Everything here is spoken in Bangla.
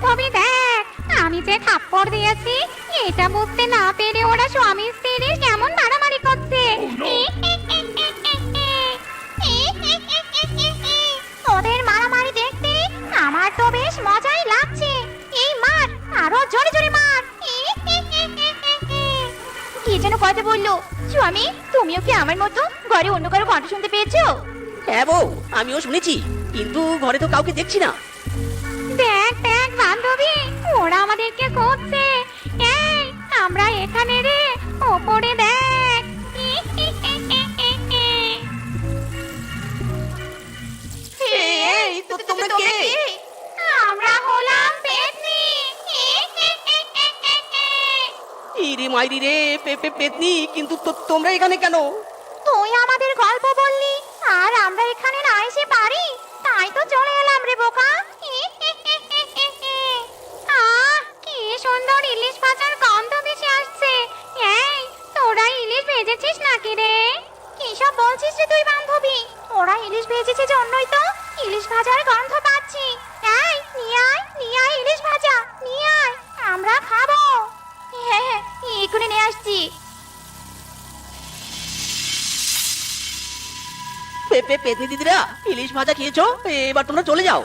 বান্ধবী দেখ, আমি যে থাপ্পড় দিয়েছি এটা বুঝতে না পেরে ওরা স্বামী স্ত্রী কেমন মারামারি করছে। ওদের মারামারি দেখতে আমার তো বেশ মজাই লাগছে। এই মার, আরো জোরে জোরে মার। কি যেন কথা বললো স্বামী, তুমিও কি আমার মতো ঘরে অন্য কারো কণ্ঠ শুনতে পেয়েছো? হ্যাঁ বউ, আমিও শুনেছি, কিন্তু ঘরে তো কাউকে দেখছি না। দেখ দেখ বান্ধবী, ওরা আমাদেরকে খুঁজছে। এই আমরা এখানে রে, ওপরে দেখ। এই তো তোমরা কে? আমরা হলাম পেতনি। ইরে মাইরি রে, পেতনি, কিন্তু তোমরা এখানে কেন? তুই আমাদের গল্প বললি আর আমরা এখানে না এসে পারি, তাই তো চলে এলাম রে বোকা। কি সুন্দর ইলিশ ভাজার গন্ধ ভেসে আসছে। এই তোরা ইলিশ ভেজেছিস নাকি রে? কি সব বলছিস রে তুই বান্ধবী? ওরা ইলিশ ভেজেছে জন্যই তো ইলিশ ভাজার গন্ধ পাচ্ছি। এই নিয়ে আয় ইলিশ ভাজা, নিয়ে আয়, আমরা খাবো। হ্যাঁ, এক্ষুনি নিয়ে আসছি। পেতনি দিদিরা, ইলিশ ভাজা খেয়েছো, এবার তোমরা চলে যাও।